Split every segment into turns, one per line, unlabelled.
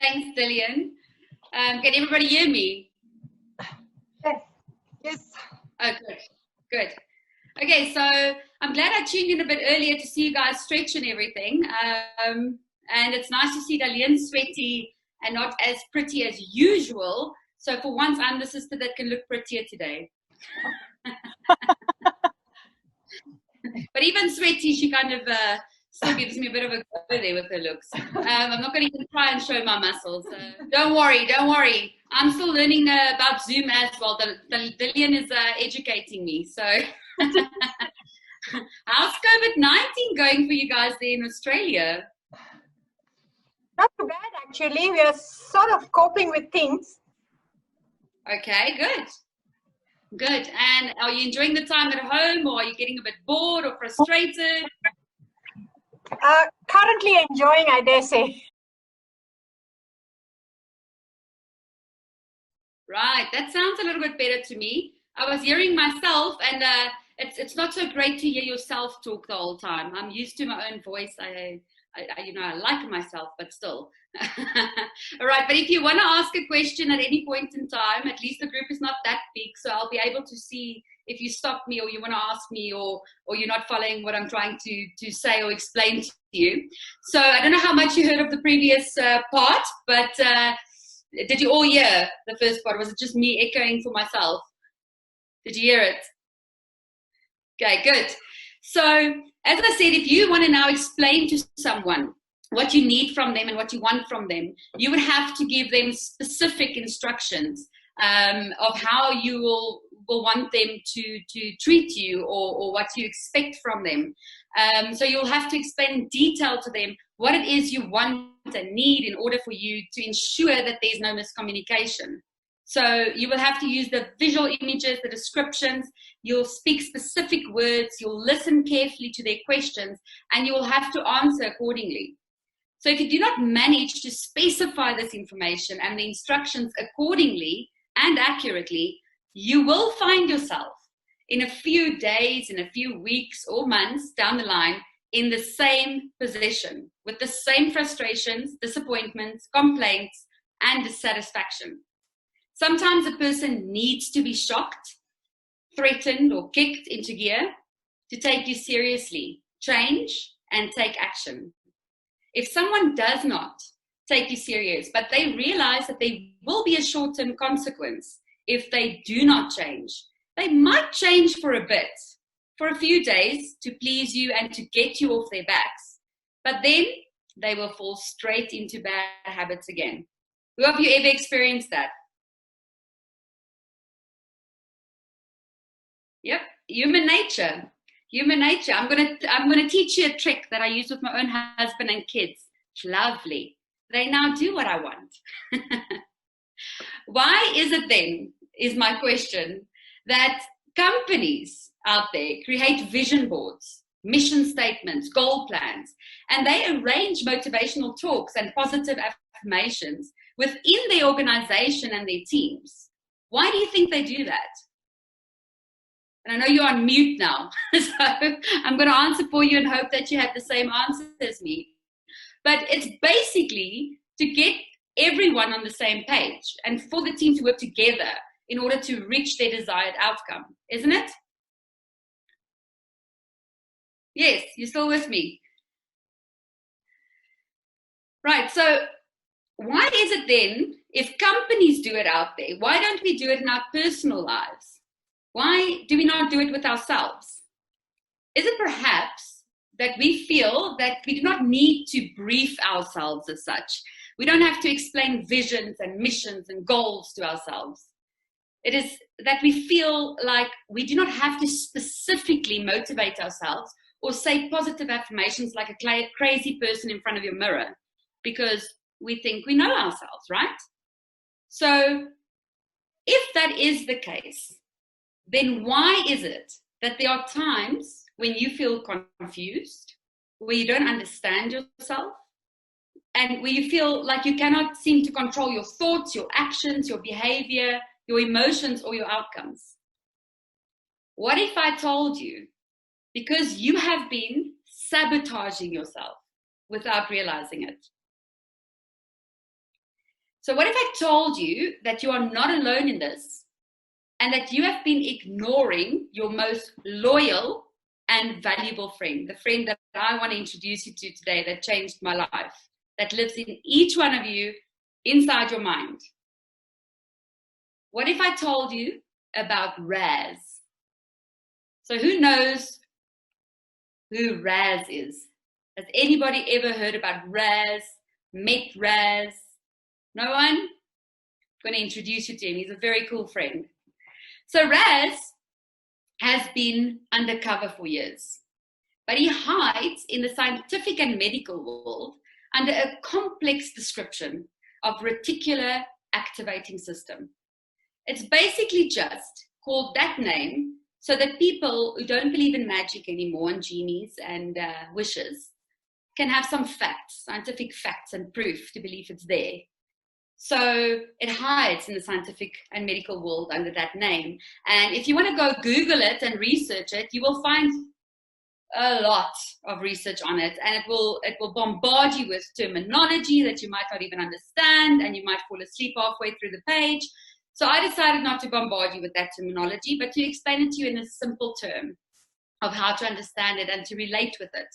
Thanks, Dillian. Can everybody hear me?
Yes.
Oh, good. Good. Okay, so I'm glad I tuned in a bit earlier to see you guys stretch and everything. And it's nice to see Dillian sweaty and not as pretty as usual. So for once, I'm the sister that can look prettier today. But even sweaty, she kind of still gives me a bit of a go there with her looks. I'm not going to even try and show my muscles. So don't worry. I'm still learning about Zoom as well. Dillian is educating me. So how's COVID-19 going for you guys there in Australia?
Not too bad, actually. We are sort of coping with things.
Okay, good. Good. And are you enjoying the time at home, or are you getting a bit bored or frustrated?
Currently enjoying, I dare say.
Right. That sounds a little bit better to me. I was hearing myself, and it's not so great to hear yourself talk the whole time. I'm used to my own voice. I like myself, but still. All right, but if you want to ask a question at any point in time, at least the group is not that big, so I'll be able to see if you stop me or you want to ask me or you're not following what I'm trying to say or explain to you. So I don't know how much you heard of the previous part, but did you all hear the first part? Was it just me echoing for myself? Did you hear it? Okay, good. So as I said, if you want to now explain to someone what you need from them and what you want from them, you would have to give them specific instructions of how you will want them to treat you or what you expect from them. So you'll have to explain in detail to them what it is you want and need in order for you to ensure that there's no miscommunication. So you will have to use the visual images, the descriptions, you'll speak specific words, you'll listen carefully to their questions, and you will have to answer accordingly. So if you do not manage to specify this information and the instructions accordingly and accurately, you will find yourself in a few days, in a few weeks or months down the line in the same position with the same frustrations, disappointments, complaints, and dissatisfaction. Sometimes a person needs to be shocked, threatened, or kicked into gear to take you seriously, change, and take action. If someone does not take you serious, but they realize that there will be a short-term consequence if they do not change, they might change for a bit, for a few days to please you and to get you off their backs. But then they will fall straight into bad habits again. Who have you ever experienced that? Yep, human nature. Human nature. I'm gonna teach you a trick that I use with my own husband and kids. It's lovely. They now do what I want. Why is it then, is my question, that companies out there create vision boards, mission statements, goal plans, and they arrange motivational talks and positive affirmations within their organization and their teams? Why do you think they do that? And I know you're on mute now, so I'm going to answer for you and hope that you have the same answer as me. But it's basically to get everyone on the same page and for the team to work together in order to reach their desired outcome, isn't it? Yes, you're still with me. Right, so why is it then, if companies do it out there, why don't we do it in our personal lives? Why do we not do it with ourselves? Is it perhaps that we feel that we do not need to brief ourselves as such? We don't have to explain visions and missions and goals to ourselves. It is that we feel like we do not have to specifically motivate ourselves or say positive affirmations like a crazy person in front of your mirror because we think we know ourselves, right? So if that is the case, then why is it that there are times when you feel confused, where you don't understand yourself, and where you feel like you cannot seem to control your thoughts, your actions, your behavior, your emotions, or your outcomes? What if I told you, because you have been sabotaging yourself without realizing it, So what if I told you that you are not alone in this and that you have been ignoring your most loyal and valuable friend, the friend that I want to introduce you to today that changed my life, that lives in each one of you inside your mind? What if I told you about RAS? So who knows who RAS is? Has anybody ever heard about RAS, met RAS? No one? I'm going to introduce you to him. He's a very cool friend. So RAS has been undercover for years, but he hides in the scientific and medical world under a complex description of reticular activating system. It's basically just called that name so that people who don't believe in magic anymore and genies and wishes can have some facts, scientific facts and proof to believe it's there. So it hides in the scientific and medical world under that name. And if you want to go Google it and research it, you will find a lot of research on it, and it will bombard you with terminology that you might not even understand, and you might fall asleep halfway through the page. So I decided not to bombard you with that terminology, but to explain it to you in a simple term of how to understand it and to relate with it.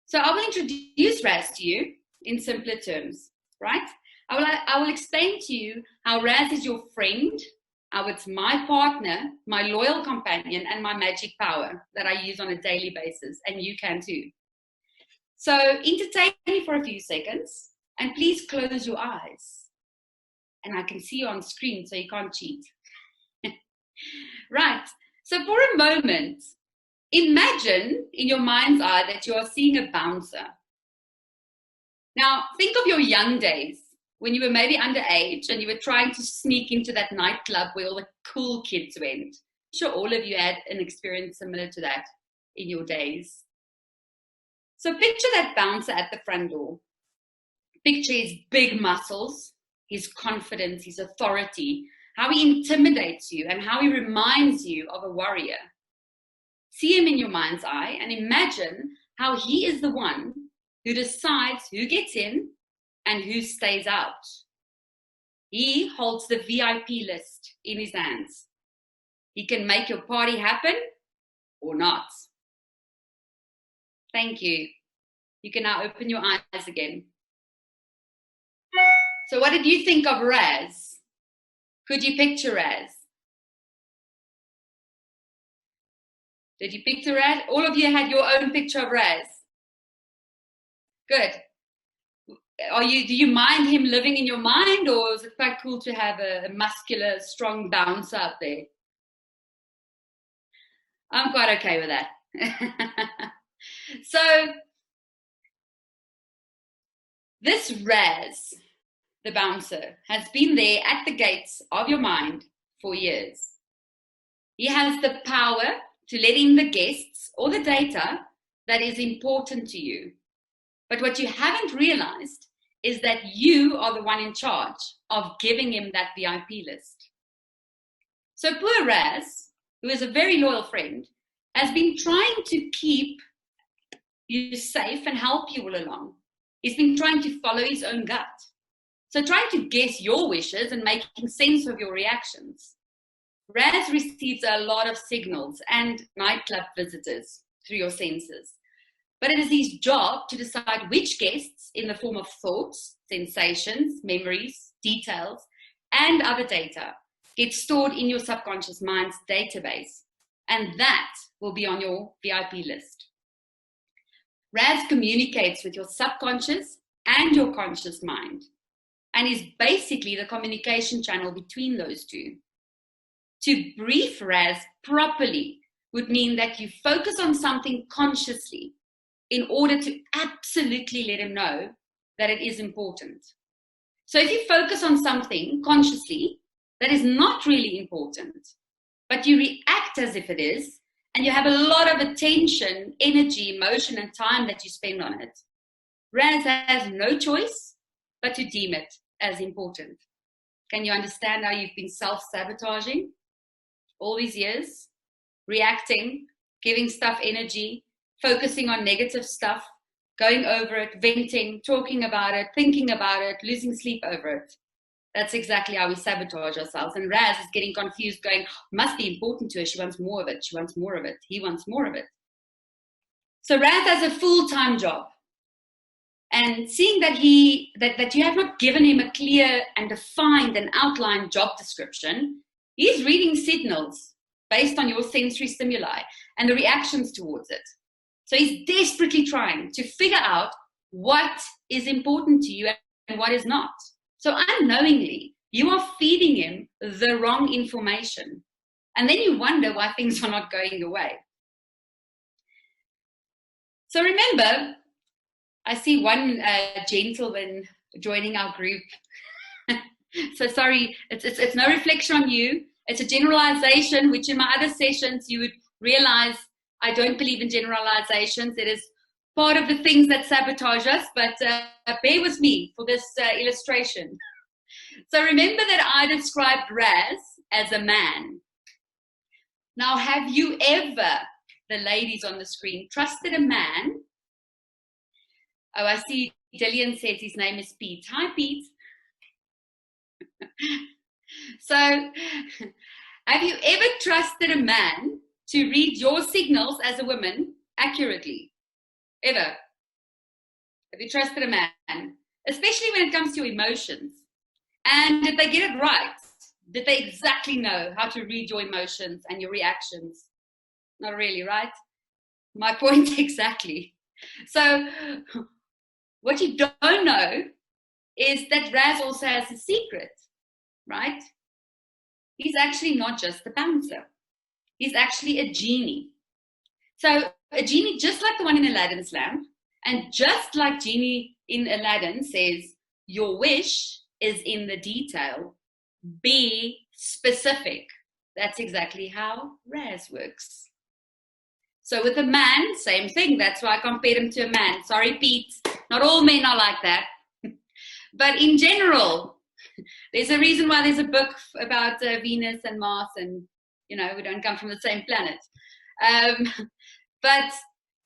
So I will introduce RAS to you in simpler terms, right? I will explain to you how RAS is your friend, how it's my partner, my loyal companion, and my magic power that I use on a daily basis, and you can too. So entertain me for a few seconds, and please close your eyes. And I can see you on screen, so you can't cheat. Right, so for a moment, imagine in your mind's eye that you are seeing a bouncer. Now, think of your young days when you were maybe underage and you were trying to sneak into that nightclub where all the cool kids went. I'm sure all of you had an experience similar to that in your days. So picture that bouncer at the front door. Picture his big muscles, his confidence, his authority, how he intimidates you and how he reminds you of a warrior. See him in your mind's eye and imagine how he is the one who decides who gets in and who stays out. He holds the VIP list in his hands. He can make your party happen or not. Thank you. You can now open your eyes again. So what did you think of RAS? Could you picture RAS? Did you picture RAS? All of you had your own picture of RAS. Good. Do you mind him living in your mind, or is it quite cool to have a muscular, strong bouncer out there? I'm quite okay with that. So this RAS, the bouncer, has been there at the gates of your mind for years. He has the power to let in the guests or the data that is important to you. But what you haven't realized is that you are the one in charge of giving him that VIP list. So poor RAS, who is a very loyal friend, has been trying to keep you safe and help you all along. He's been trying to follow his own gut. So trying to guess your wishes and making sense of your reactions. RAS receives a lot of signals and nightclub visitors through your senses. But it is his job to decide which guests, in the form of thoughts, sensations, memories, details, and other data, get stored in your subconscious mind's database. And that will be on your VIP list. RAS communicates with your subconscious and your conscious mind, and is basically the communication channel between those two. To brief RAS properly would mean that you focus on something consciously in order to absolutely let him know that it is important. So if you focus on something consciously that is not really important, but you react as if it is, and you have a lot of attention, energy, emotion, and time that you spend on it, RAS has no choice but to deem it as important. Can you understand how you've been self-sabotaging all these years? Reacting, giving stuff energy, focusing on negative stuff, going over it, venting, talking about it, thinking about it, losing sleep over it. That's exactly how we sabotage ourselves. And Raz is getting confused, going, must be important to her. She wants more of it. She wants more of it. He wants more of it. So Raz has a full-time job. And seeing that that you have not given him a clear and defined and outlined job description, he's reading signals based on your sensory stimuli and the reactions towards it. So he's desperately trying to figure out what is important to you and what is not. So unknowingly, you are feeding him the wrong information. And then you wonder why things are not going your way. So remember, I see one gentleman joining our group. So sorry, it's no reflection on you. It's a generalization, which in my other sessions you would realize I don't believe in generalizations. It is part of the things that sabotage us, but bear with me for this illustration. So remember that I described Raz as a man. Now, have you ever, the ladies on the screen, trusted a man? Oh, I see Dillian says his name is Pete. Hi, Pete. So, have you ever trusted a man to read your signals as a woman accurately? Ever? Have you trusted a man? Especially when it comes to emotions. And did they get it right? Did they exactly know how to read your emotions and your reactions? Not really, right? My point exactly. So, what you don't know is that Raz also has a secret, right? He's actually not just a bouncer. He's actually a genie. So a genie, just like the one in Aladdin's lamp, and just like Genie in Aladdin says, your wish is in the detail. Be specific. That's exactly how RAS works. So with a man, same thing. That's why I compared him to a man. Sorry, Pete. Not all men are like that. But in general, there's a reason why there's a book about Venus and Mars, and, you know, we don't come from the same planet. But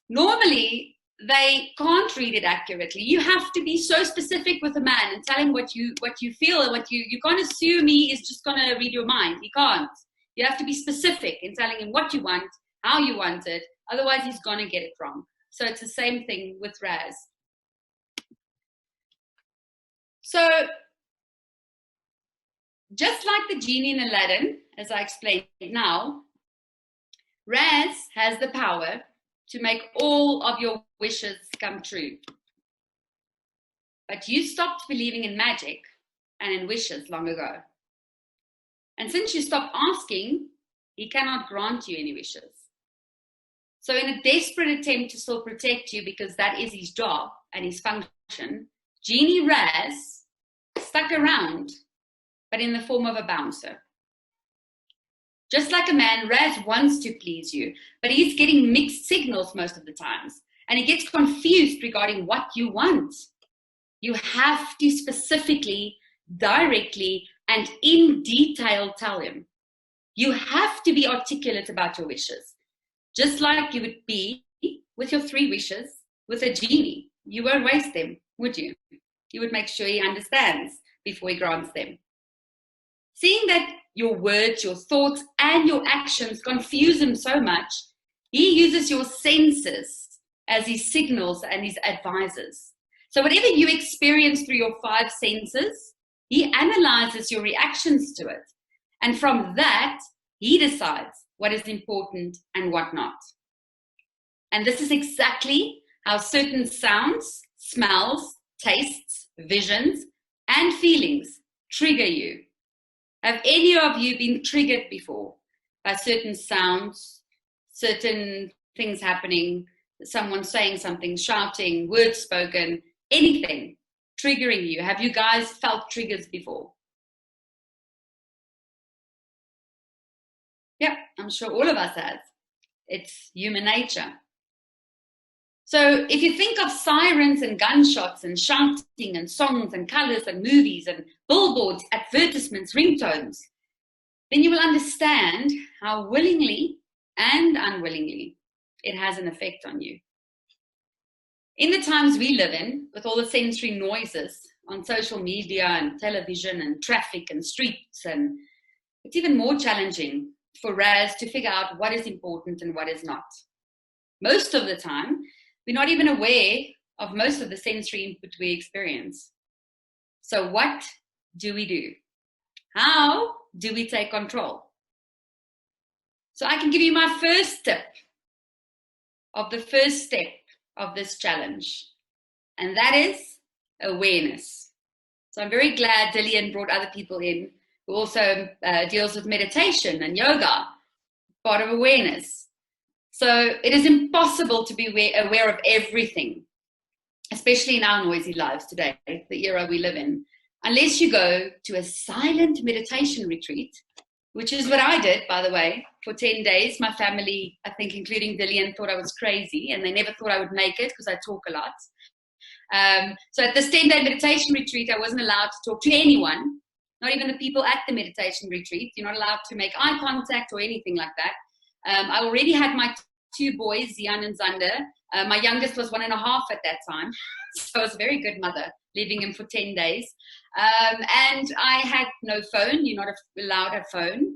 normally, they can't read it accurately. You have to be so specific with a man and tell him what you feel, and you can't assume he is just going to read your mind. He can't. You have to be specific in telling him what you want, how you want it. Otherwise, he's going to get it wrong. So it's the same thing with RAS. So just like the genie in Aladdin, as I explained now, RAS has the power to make all of your wishes come true. But you stopped believing in magic and in wishes long ago. And since you stopped asking, he cannot grant you any wishes. So in a desperate attempt to still protect you, because that is his job and his function, Genie Raz stuck around, but in the form of a bouncer. Just like a man, Raz wants to please you, but he's getting mixed signals most of the times. And he gets confused regarding what you want. You have to specifically, directly, and in detail tell him. You have to be articulate about your wishes. Just like you would be with your 3 wishes with a genie. You won't waste them, would you? You would make sure he understands before he grants them. Seeing that your words, your thoughts, and your actions confuse him so much, he uses your senses as his signals and his advisors. So whatever you experience through your 5 senses, he analyzes your reactions to it. And from that, he decides what is important and what not. And this is exactly how certain sounds, smells, tastes, visions, and feelings trigger you. Have any of you been triggered before by certain sounds, certain things happening, someone saying something, shouting, words spoken, anything triggering you? Have you guys felt triggers before? Yeah, I'm sure all of us have. It's human nature. So if you think of sirens and gunshots and shouting and songs and colors and movies and billboards, advertisements, ringtones, then you will understand how willingly and unwillingly it has an effect on you. In the times we live in, with all the sensory noises on social media and television and traffic and streets, and it's even more challenging for RAS to figure out what is important and what is not. Most of the time, we're not even aware of most of the sensory input we experience. So what do we do? How do we take control? So I can give you my first tip of the first step of this challenge, and that is awareness. So I'm very glad Dillian brought other people in who also deals with meditation and yoga, part of awareness. So it is impossible to be aware of everything, especially in our noisy lives today, the era we live in, unless you go to a silent meditation retreat, which is what I did, by the way, for 10 days. My family, I think including Dillian, thought I was crazy, and they never thought I would make it because I talk a lot. So at this 10-day meditation retreat, I wasn't allowed to talk to anyone, not even the people at the meditation retreat. You're not allowed to make eye contact or anything like that. I already had my 2 boys, Zian and Zander. My youngest was 1.5 at that time, so I was a very good mother, leaving him for 10 days. And I had no phone. You're not allowed a phone.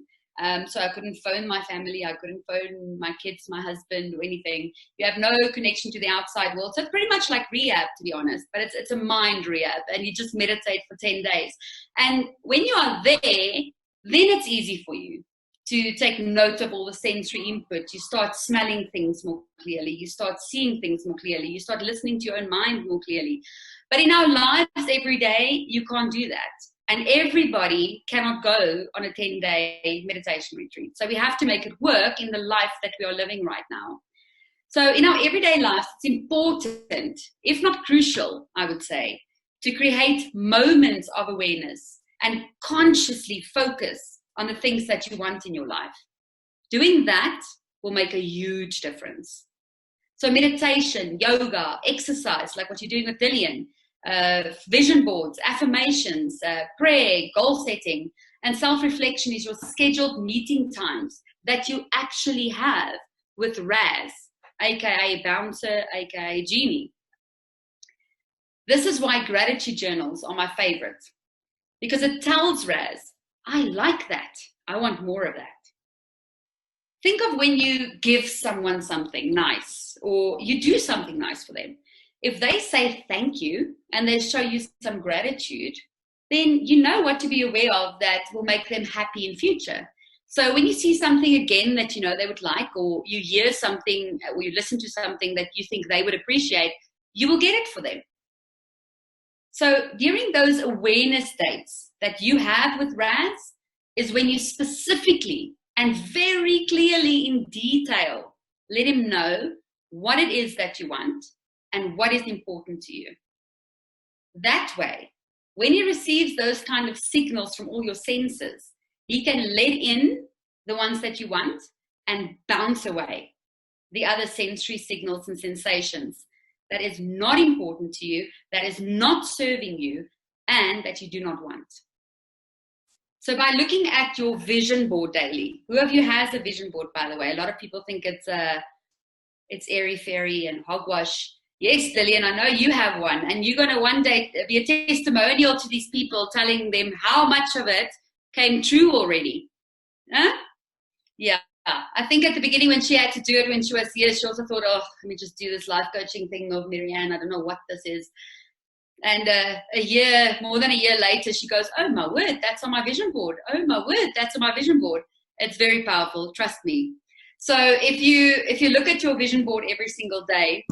So I couldn't phone my family. I couldn't phone my kids, my husband, or anything. You have no connection to the outside world. So it's pretty much like rehab, to be honest. But it's a mind rehab, and you just meditate for 10 days. And when you are there, then it's easy for you to take note of all the sensory input. You start smelling things more clearly. You start seeing things more clearly. You start listening to your own mind more clearly. But in our lives every day, you can't do that. And everybody cannot go on a 10-day meditation retreat. So we have to make it work in the life that we are living right now. So in our everyday life, it's important, if not crucial, I would say, to create moments of awareness and consciously focus on the things that you want in your life. Doing that will make a huge difference. So meditation, yoga, exercise, like what you're doing with Dillian, vision boards, affirmations, prayer, goal setting, and self-reflection is your scheduled meeting times that you actually have with RAS, aka Bouncer, aka Genie. This is why gratitude journals are my favorite, because it tells RAS, I like that. I want more of that. Think of when you give someone something nice or you do something nice for them. If they say thank you and they show you some gratitude, then you know what to be aware of that will make them happy in future. So when you see something again that you know they would like, or you hear something or you listen to something that you think they would appreciate, you will get it for them. So during those awareness dates that you have with RAS is when you specifically and very clearly in detail let him know what it is that you want and what is important to you. That way, when he receives those kind of signals from all your senses, he can let in the ones that you want and bounce away the other sensory signals and sensations that is not important to you, that is not serving you, and that you do not want. So by looking at your vision board daily, who of you has a vision board, by the way? A lot of people think it's airy-fairy and hogwash. Yes, Dillian, I know you have one, and you're going to one day be a testimonial to these people, telling them how much of it came true already. Huh? Yeah. I think at the beginning when she had to do it when she was here, she also thought, oh, let me just do this life coaching thing of Marianne. I don't know what this is. And more than a year later, she goes, oh my word, that's on my vision board. Oh my word, that's on my vision board. It's very powerful, trust me. So if you look at your vision board every single day,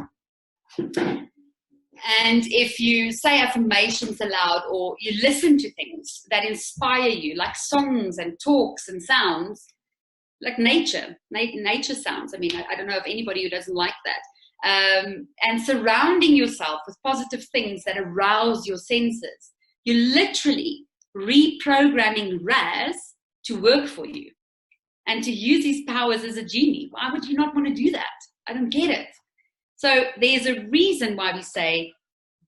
and if you say affirmations aloud, or you listen to things that inspire you, like songs and talks and sounds, like nature sounds. I mean, I don't know of anybody who doesn't like that. And surrounding yourself with positive things that arouse your senses. You're literally reprogramming RAS to work for you and to use his powers as a genie. Why would you not want to do that? I don't get it. So there's a reason why we say,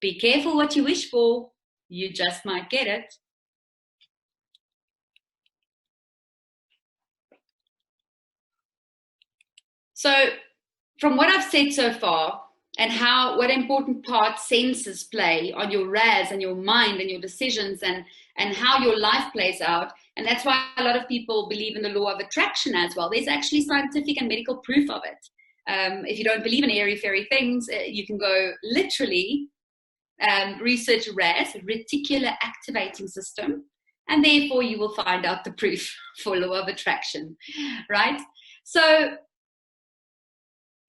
be careful what you wish for. You just might get it. So from what I've said so far, and what important part senses play on your RAS and your mind and your decisions and how your life plays out. And that's why a lot of people believe in the law of attraction as well. There's actually scientific and medical proof of it. If you don't believe in airy fairy things, you can go literally research RAS, reticular activating system, and therefore you will find out the proof for law of attraction, right? So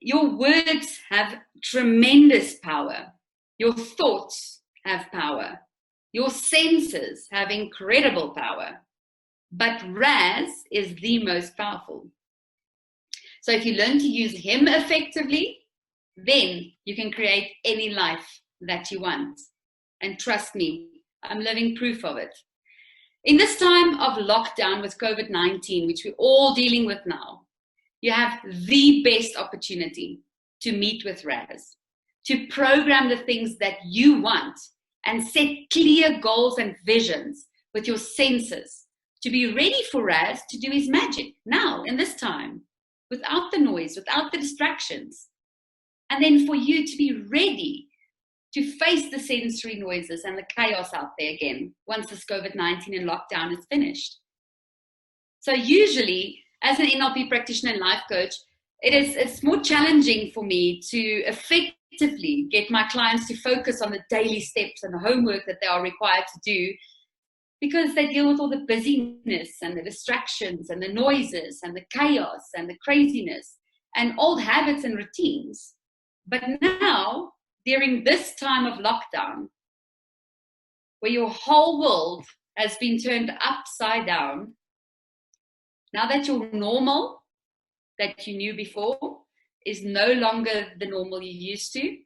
your words have tremendous power. Your thoughts have power. Your senses have incredible power. But RAS is the most powerful. So if you learn to use him effectively, then you can create any life that you want. And trust me, I'm living proof of it. In this time of lockdown with COVID-19, which we're all dealing with now, you have the best opportunity to meet with RAS, to program the things that you want and set clear goals and visions with your senses, to be ready for RAS to do his magic now in this time, without the noise, without the distractions. And then for you to be ready to face the sensory noises and the chaos out there again once this COVID-19 and lockdown is finished. So usually, as an NLP practitioner and life coach, it's more challenging for me to effectively get my clients to focus on the daily steps and the homework that they are required to do, because they deal with all the busyness and the distractions and the noises and the chaos and the craziness and old habits and routines. But now, during this time of lockdown, where your whole world has been turned upside down, now that your normal that you knew before is no longer the normal you used to,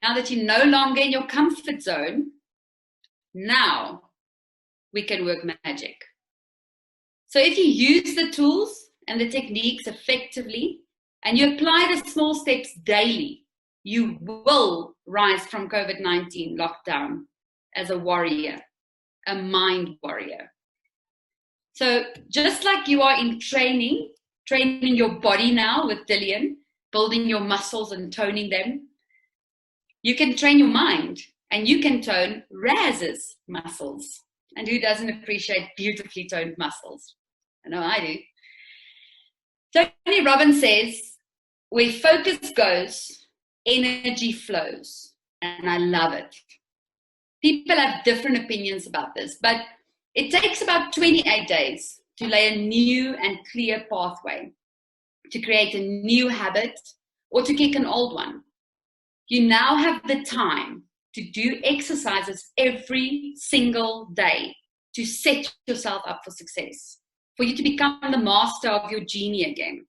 now that you're no longer in your comfort zone, now we can work magic. So if you use the tools and the techniques effectively and you apply the small steps daily, you will rise from COVID-19 lockdown as a warrior, a mind warrior. So just like you are in training your body now with Dillian, building your muscles and toning them, you can train your mind and you can tone RAS's muscles. And who doesn't appreciate beautifully toned muscles? I know I do. Tony Robbins says, where focus goes, energy flows. And I love it. People have different opinions about this, but it takes about 28 days to lay a new and clear pathway, to create a new habit, or to kick an old one. You now have the time to do exercises every single day to set yourself up for success, for you to become the master of your genie again.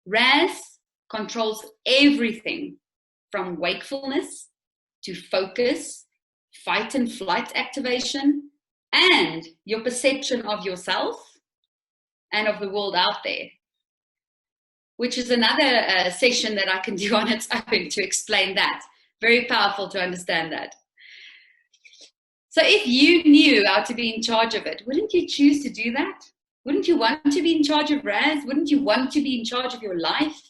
RAS controls everything from wakefulness to focus, fight and flight activation, and your perception of yourself and of the world out there, which is another session that I can do on its own to explain that. Very powerful to understand that. So if you knew how to be in charge of it, wouldn't you choose to do that? Wouldn't you want to be in charge of RAS? Wouldn't you want to be in charge of your life,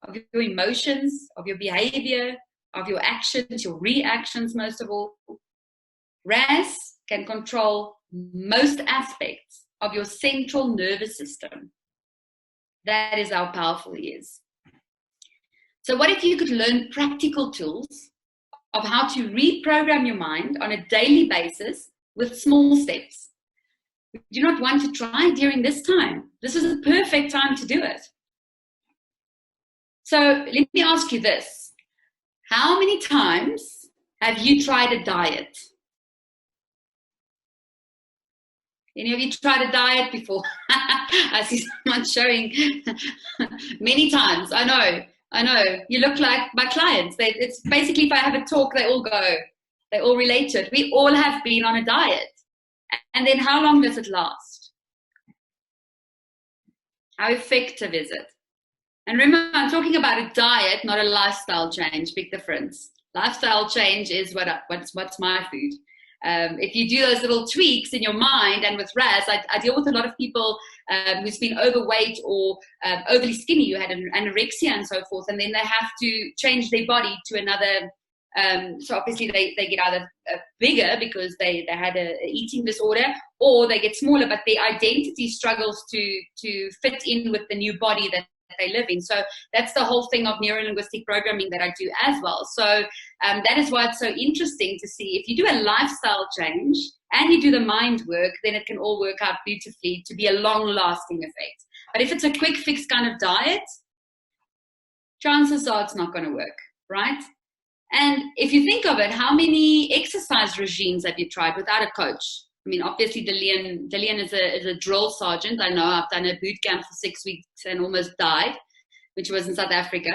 of your emotions, of your behavior, of your actions, your reactions most of all? RAS can control most aspects of your central nervous system. That is how powerful he is. So what if you could learn practical tools of how to reprogram your mind on a daily basis with small steps? Would you not want to try during this time? This is the perfect time to do it. So let me ask you this. How many times have you tried a diet? Any of you tried a diet before? I see someone showing many times. I know. You look like my clients. It's basically, if I have a talk, they all relate to it. We all have been on a diet. And then how long does it last? How effective is it? And remember, I'm talking about a diet, not a lifestyle change. Big difference. Lifestyle change is what's my food. If you do those little tweaks in your mind, and with RAS, I deal with a lot of people who's been overweight or overly skinny, who had anorexia and so forth, and then they have to change their body to another. So obviously they get either bigger because they had a eating disorder, or they get smaller, but their identity struggles to fit in with the new body that they live in. So that's the whole thing of neuro-linguistic programming that I do as well. So that is why it's so interesting to see if you do a lifestyle change and you do the mind work, then it can all work out beautifully to be a long-lasting effect. But if it's a quick fix kind of diet, chances are it's not going to work, right? And if you think of it, how many exercise regimes have you tried without a coach? I mean, obviously, Dillian is a drill sergeant. I know I've done a boot camp for 6 weeks and almost died, which was in South Africa.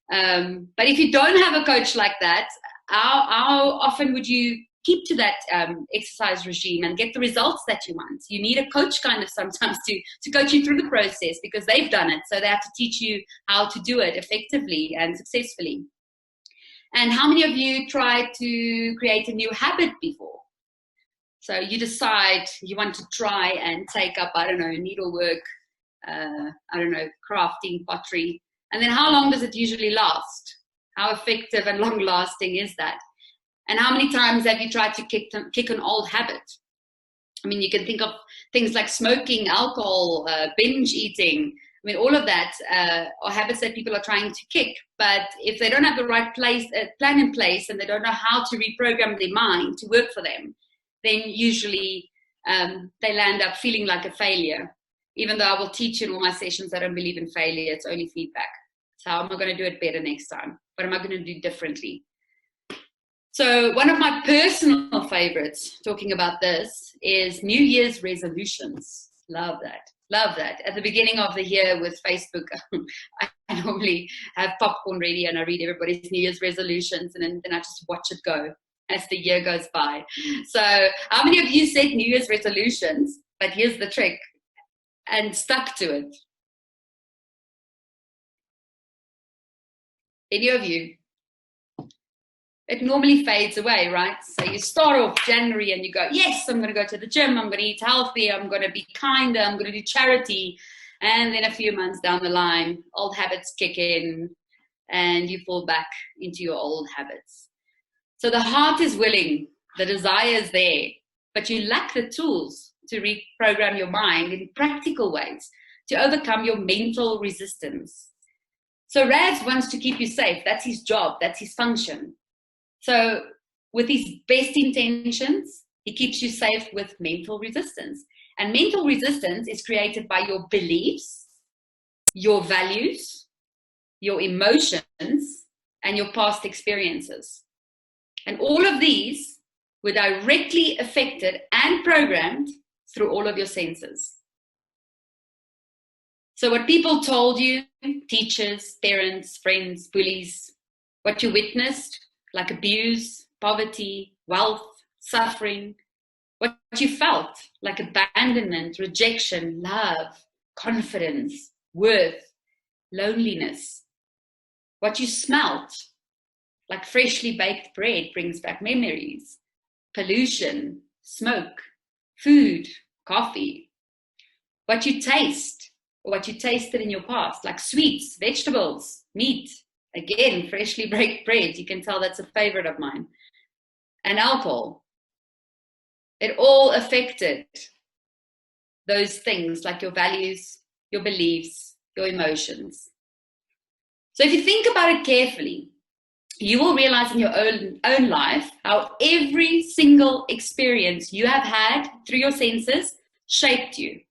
But if you don't have a coach like that, how often would you keep to that exercise regime and get the results that you want? You need a coach kind of sometimes to coach you through the process, because they've done it. So they have to teach you how to do it effectively and successfully. And how many of you tried to create a new habit before? So you decide you want to try and take up, I don't know, needlework, crafting, pottery. And then how long does it usually last? How effective and long lasting is that? And how many times have you tried to kick an old habit? I mean, you can think of things like smoking, alcohol, binge eating. I mean, all of that are habits that people are trying to kick. But if they don't have the right plan in place, and they don't know how to reprogram their mind to work for them, then usually they land up feeling like a failure. Even though I will teach in all my sessions, I don't believe in failure. It's only feedback. So how am I going to do it better next time? What am I going to do differently? So one of my personal favorites, talking about this, is New Year's resolutions. Love that. Love that. At the beginning of the year with Facebook, I normally have popcorn ready and I read everybody's New Year's resolutions, and then I just watch it go as the year goes by. So how many of you set New Year's resolutions, but here's the trick, and stuck to it? Any of you? It normally fades away, right? So you start off January and you go, yes, I'm going to go to the gym, I'm going to eat healthy, I'm going to be kinder, I'm going to do charity. And then a few months down the line, old habits kick in and you fall back into your old habits. So the heart is willing, the desire is there, but you lack the tools to reprogram your mind in practical ways to overcome your mental resistance. So RAS wants to keep you safe. That's his job. That's his function. So with his best intentions, he keeps you safe with mental resistance. And mental resistance is created by your beliefs, your values, your emotions, and your past experiences. And all of these were directly affected and programmed through all of your senses. So what people told you, teachers, parents, friends, bullies, what you witnessed, like abuse, poverty, wealth, suffering, what you felt, like abandonment, rejection, love, confidence, worth, loneliness, what you smelt, like freshly baked bread brings back memories, pollution, smoke, food, coffee, what you taste, or what you tasted in your past, like sweets, vegetables, meat, again, freshly baked bread. You can tell that's a favorite of mine. And alcohol. It all affected those things, like your values, your beliefs, your emotions. So if you think about it carefully, you will realize in your own life how every single experience you have had through your senses shaped you.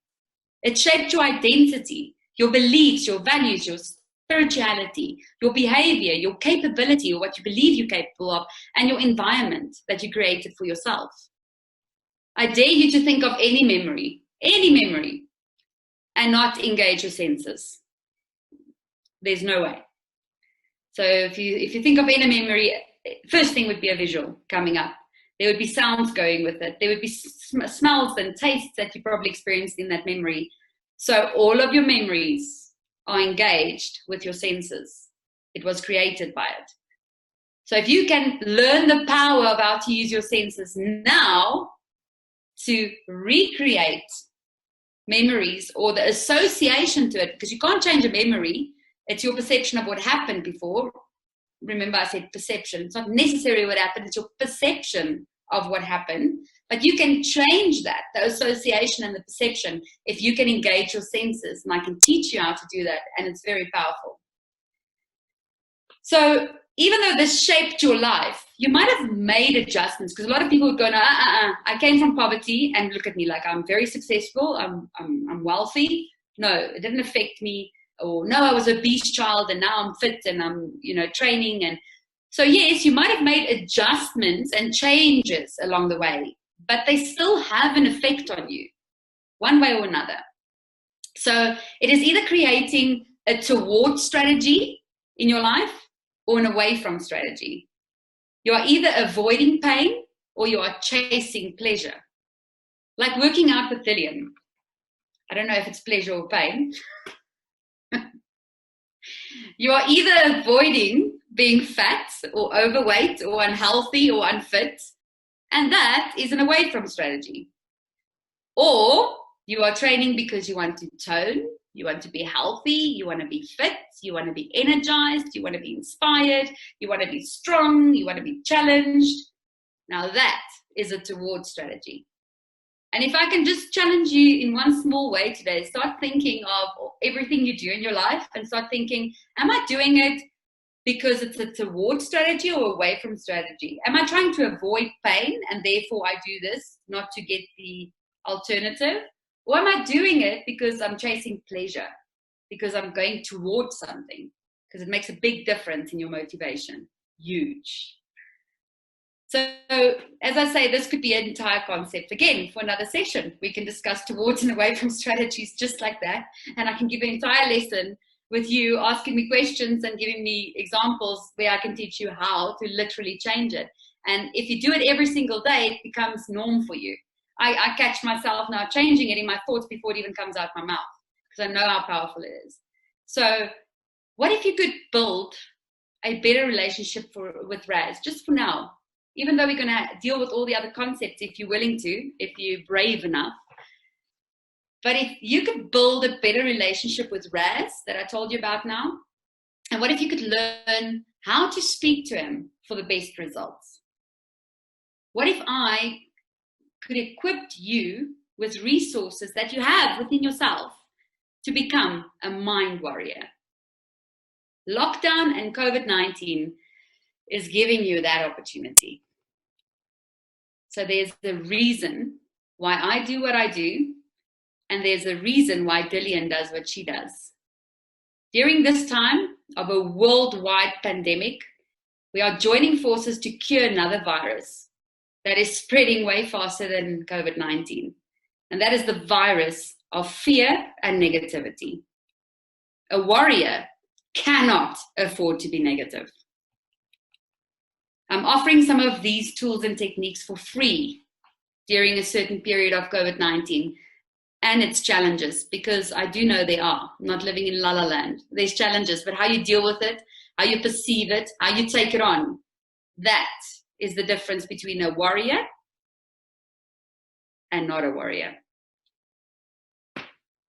It shaped your identity, your beliefs, your values, your spirituality, your behavior, your capability, or what you believe you're capable of, and your environment that you created for yourself. I dare you to think of any memory, and not engage your senses. There's no way. So if you think of any memory, first thing would be a visual coming up. There would be sounds going with it. There would be smells and tastes that you probably experienced in that memory. So all of your memories are engaged with your senses. It was created by it. So if you can learn the power of how to use your senses now to recreate memories or the association to it, because you can't change a memory, it's your perception of what happened before. Remember, I said perception. It's not necessarily what happened, it's your perception of what happened. But you can change that, the association and the perception, if you can engage your senses. And I can teach you how to do that, and it's very powerful. So even though this shaped your life, you might have made adjustments, because a lot of people would go, no, I came from poverty, and look at me, like I'm very successful, I'm wealthy. No, it didn't affect me. Or no, I was a obese child and now I'm fit and I'm, training. And so yes, you might have made adjustments and changes along the way, but they still have an effect on you one way or another. So it is either creating a toward strategy in your life or an away from strategy. You are either avoiding pain or you are chasing pleasure. Like working out with Lillian. I don't know if it's pleasure or pain. You are either avoiding being fat or overweight or unhealthy or unfit, and that is an away from strategy. Or you are training because you want to tone, you want to be healthy, you want to be fit, you want to be energized, you want to be inspired, you want to be strong, you want to be challenged. Now that is a toward strategy. And if I can just challenge you in one small way today, start thinking of everything you do in your life and start thinking, am I doing it because it's a toward strategy or away from strategy? Am I trying to avoid pain and therefore I do this not to get the alternative? Or am I doing it because I'm chasing pleasure, because I'm going towards something? Because it makes a big difference in your motivation. Huge. So, as I say, this could be an entire concept. Again, for another session, we can discuss towards and away from strategies just like that. And I can give an entire lesson with you asking me questions and giving me examples where I can teach you how to literally change it. And if you do it every single day, it becomes norm for you. I catch myself now changing it in my thoughts before it even comes out my mouth, because I know how powerful it is. So what if you could build a better relationship with RAS, just for now? Even though we're going to deal with all the other concepts, if you're willing to, if you're brave enough. But if you could build a better relationship with RAS that I told you about now, and what if you could learn how to speak to him for the best results? What if I could equip you with resources that you have within yourself to become a mind warrior? Lockdown and COVID-19 is giving you that opportunity. So there's the reason why I do what I do, and there's a reason why Dillian does what she does. During this time of a worldwide pandemic, we are joining forces to cure another virus that is spreading way faster than COVID-19. And that is the virus of fear and negativity. A warrior cannot afford to be negative. I'm offering some of these tools and techniques for free during a certain period of COVID-19 and its challenges, because I do know they are. I'm not living in La La Land. There's challenges, but how you deal with it, how you perceive it, how you take it on, that is the difference between a warrior and not a warrior.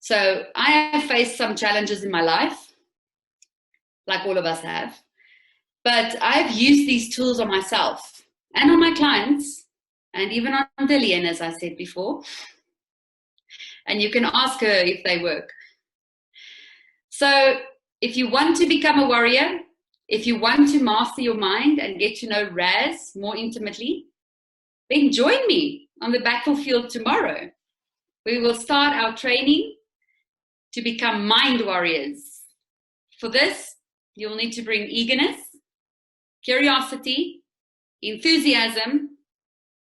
So I have faced some challenges in my life, like all of us have. But I've used these tools on myself and on my clients, and even on Dillian, as I said before. And you can ask her if they work. So if you want to become a warrior, if you want to master your mind and get to know RAS more intimately, then join me on the battlefield tomorrow. We will start our training to become mind warriors. For this, you'll need to bring eagerness, curiosity, enthusiasm,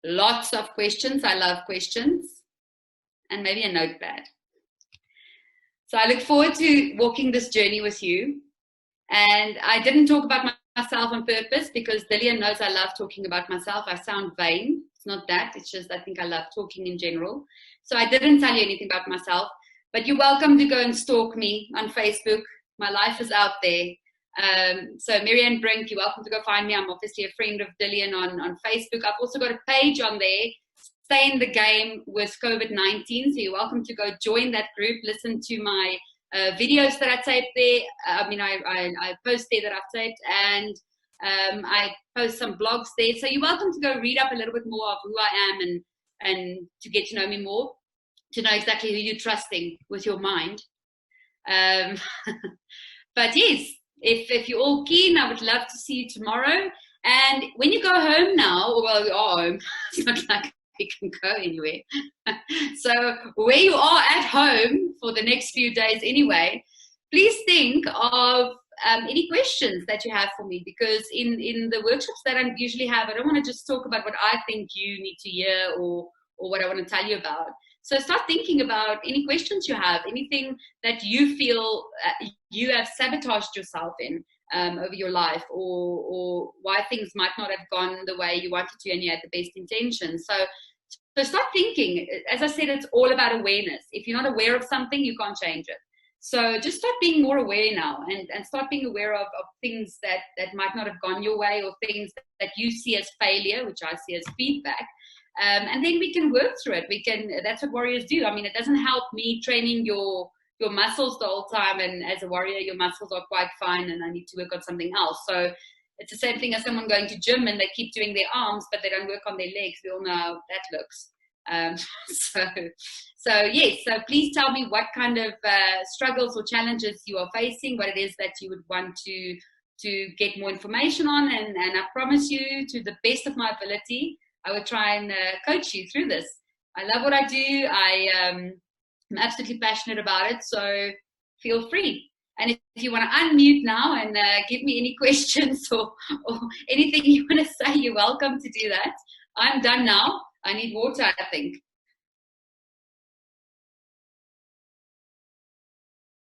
lots of questions. I love questions. And maybe a notepad. So I look forward to walking this journey with you. And I didn't talk about myself on purpose because Dillian knows I love talking about myself. I sound vain. It's not that. It's just I think I love talking in general. So I didn't tell you anything about myself. But you're welcome to go and stalk me on Facebook. My life is out there. So Marianne Brink, you're welcome to go find me. I'm obviously a friend of Dillian on Facebook. I've also got a page on there, Stay in the Game with COVID-19. So you're welcome to go join that group, listen to my videos that I taped there. I post there that I've taped, and I post some blogs there. So you're welcome to go read up a little bit more of who I am and to get to know me more, to know exactly who you're trusting with your mind. But yes, if you're all keen, I would love to see you tomorrow. And when you go home now, well, you are home. It's not like you can go anywhere. So where you are at home for the next few days anyway, please think of any questions that you have for me, because in the workshops that I usually have, I don't want to just talk about what I think you need to hear or what I want to tell you about. So start thinking about any questions you have, anything that you feel you have sabotaged yourself in over your life, or why things might not have gone the way you wanted to and you had the best intentions. So start thinking. As I said, it's all about awareness. If you're not aware of something, you can't change it. So just start being more aware now, and start being aware of things that might not have gone your way, or things that you see as failure, which I see as feedback. And then we can work through it. That's what warriors do. I mean, it doesn't help me training your muscles the whole time, and as a warrior, your muscles are quite fine and I need to work on something else. So it's the same thing as someone going to gym and they keep doing their arms, but they don't work on their legs. We all know how that looks. So yes, so please tell me what kind of struggles or challenges you are facing, what it is that you would want to get more information on, and I promise you, to the best of my ability, I would try and coach you through this. I love what I do. I'm absolutely passionate about it, so feel free. And if you want to unmute now and give me any questions or anything you want to say, you're welcome to do that. I'm done now. I need water, I think.